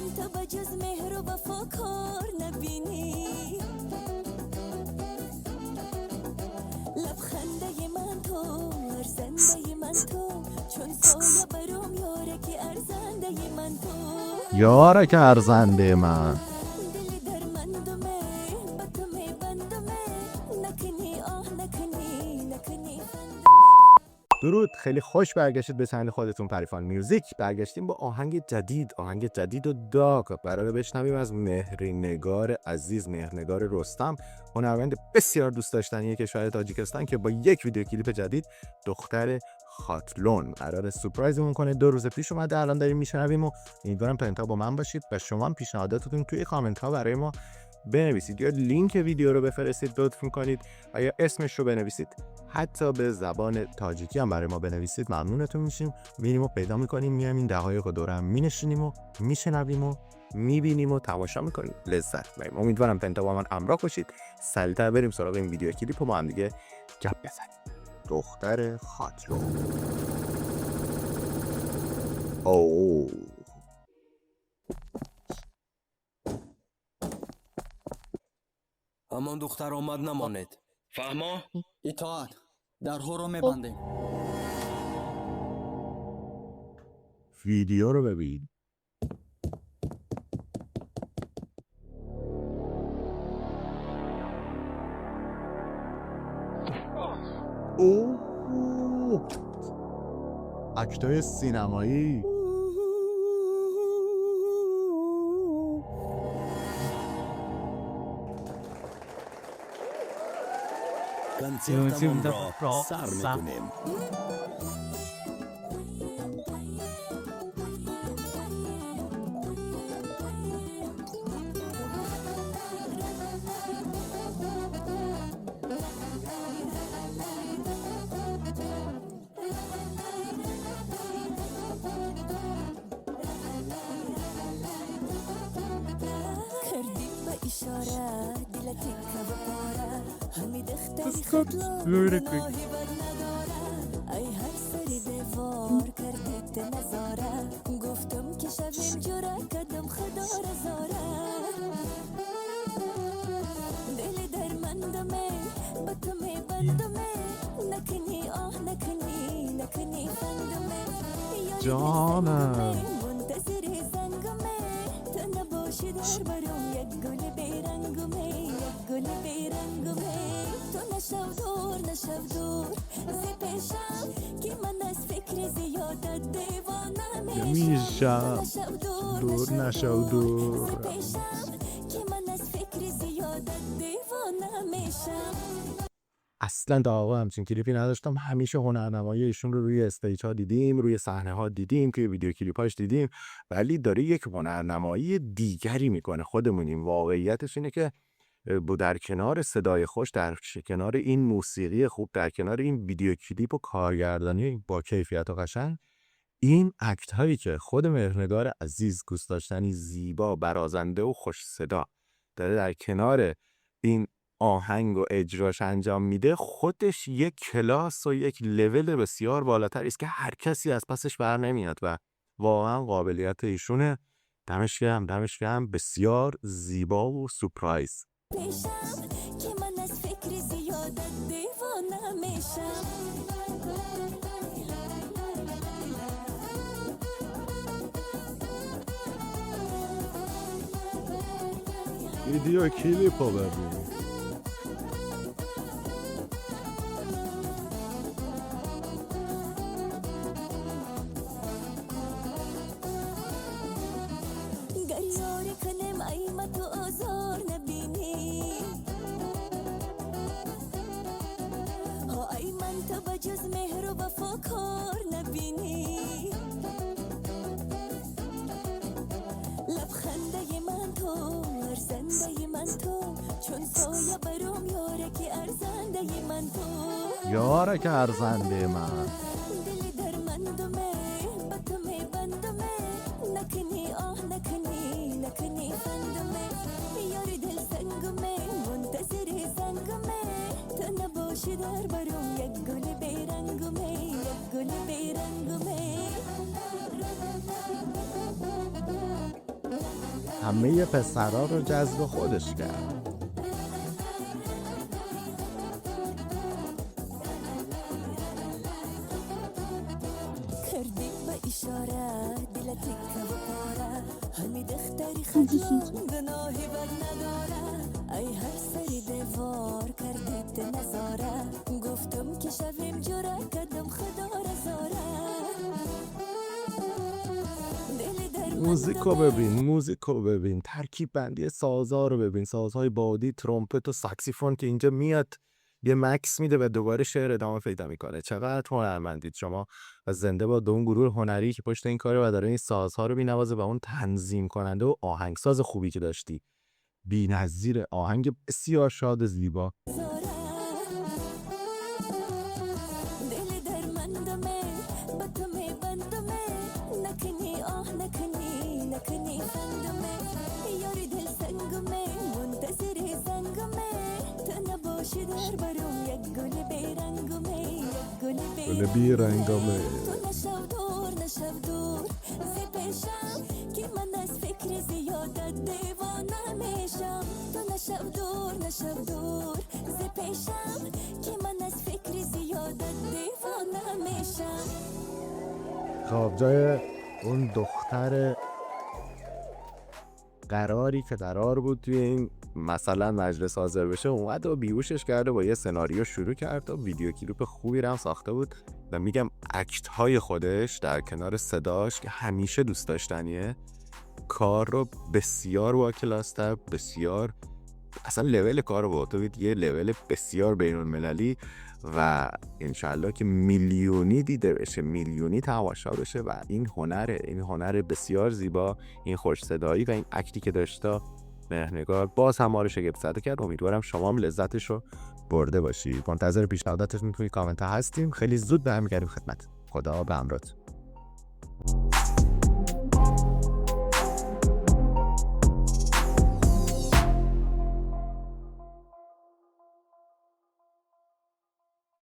من تو بجز مهر و وفا کار نبینی لبخنده من تو ارزنده من تو چون سایه برام یاره که ارزنده من تو یاره که ارزنده من دلی در مندمه بطمه بندمه نکنی آه نکنی درود، خیلی خوش برگشتید به چنل خودتون پریفان میوزیک. برگشتیم با آهنگ جدید و داغ. قراره بشنویم از مهرنگار عزیز، مهرنگار رستم، هنرمند بسیار دوست داشتنی کشور تاجیکستان که با یک ویدیو کلیپ جدید دختر خاتلون قراره سورپرایزمون کنه. 2 روز پیش اومده، الان داریم میشنویم و امیدوارم تا انتها با من باشید و شما هم پیشنهاداتتون توی کامنت ها برای ما بنویسید یا لینک ویدیو رو بفرستید، لطف کنید و یا اسمش رو بنویسید، حتی به زبان تاجیکی هم برای ما بنویسید، ممنونتون میشیم. میریم و پیدا میکنیم، میایم این دقایق رو دور هم مینشینیم و میشنویم و میبینیم و تماشا میکنیم، لذت میبریم. امیدوارم تا انتها با من همراه باشید. سریعتر بریم سراغ این ویدیو کلیپ و با هم دیگه گپ بزنیم. دختر خاتلون. اوه همان دختر آمد نماند. فهما؟ اطاعت درها رو میبندیم. ویدیو رو ببین. اوه اکتای سینمایی. کنسرتمان را سر میکنیم. اشاره دلتی که بپاره همی دختری خطلان راهی بد نداره ای هر سری دیوار کردیت نظاره گفتم که شبیم جوره کدم خدا رزاره دلی در مندمه بطمه بندمه نکنی آه نکنی فندمه جانم منتظری زنگمه تو نباشی در برام یک گل بیرنگمه تو نشو دور زی پیشم که من از فکر زیادت دیوانه میشم. دور نشو دور زی پیشم که من از فکر زیادت دیوانه میشم. اصلا تا آقا همچین کلیپی نداشتم. همیشه هنرنمایی ایشون رو روی استیج ها دیدیم، روی صحنه ها دیدیم، که ویدیو کلیپاش دیدیم، ولی داره یک هنرنمایی دیگری میکنه. خودمونیم. واقعیتش اینه که در کنار صدای خوش، در کنار این موسیقی خوب، در کنار این ویدیو کلیپ و کارگردانی با کیفیت و قشنگ، این اکت هایی که خود مهرنگار عزیز، دوست داشتنی، زیبا، برازنده و خوش صدا داره در کنار این آهنگ و اجراش انجام میده، خودش یک کلاس و یک لول بسیار بالاتری است که هر کسی از پسش بر نمیاد و واقعا قابلیت ایشونه. دمش گرم. بسیار زیبا و سورپرایز. پیشم که من از فکر زیادت دیوانه میشم. ویدیو کلیپ رو ببین. گریاری کنم ایمت و آزار نبینی ها ای من تو بجز مهر و وفا کار نبینی لبخنده من تو ارزنده من تو چون سایه برام یاره که ارزنده من تو یاره که ارزنده من دلی در مندمه بطمه بندمه نکنی آه نکنی فندمه یاری دل سنگمه منتظری زنگمه تو نباشی در برام یک گل بیرنگمه همه پسرا رو جذب خودش کرد. کردی با اشاره دل تکه و پاره همی دختری خجلان گناهی بد نداره ای هر سری دیوار کردی نظاره گفتم که شویم جوره کدم خدا رزاره موزیکو ببین ترکیب بندی سازها رو ببین، سازهای بادی، ترومپت و ساکسیفون که اینجا میاد یه مکس میده و دوباره شعر ادامه پیدا میکنه. چقدر هنرمندید شما و زنده با اون گروه هنری که پشت این کاره و داره این سازها رو بینوازه و اون تنظیم کننده و آهنگساز خوبی که داشتی. بی‌نظیر، آهنگ بسیار شاد زیبا. گل بی رنگامه نشو دور زی پیشم که من از فکر زیادت دیوانه میشم تو نشو دور زی پیشم که من از فکر زیادت دیوانه میشم. خب جای اون دختر قراری که قرار بود توی این مثلا مجلس حاضر بشه اومد و بیهوشش کرده، با یه سناریو شروع کرد و ویدیو کلیپ خوبی رو هم ساخته بود و میگم اکت های خودش در کنار صداش که همیشه دوست داشتنیه کار رو بسیار با کلاستر، بسیار اصلا لول کار رو برده یه لول بسیار بین‌المللی و انشالله که میلیونی دیده بشه، میلیونی تماشا بشه و این هنر بسیار زیبا، این خوش صدایی و این اکتی که داشته مهرنگار باز هم ما رو شگفت زده کرد. امیدوارم شما هم لذتش رو برده باشید. منتظر پیشنهاداتتون توی کامنت ها هستیم. خیلی زود برمیگردیم خدمت. خدا به امرت.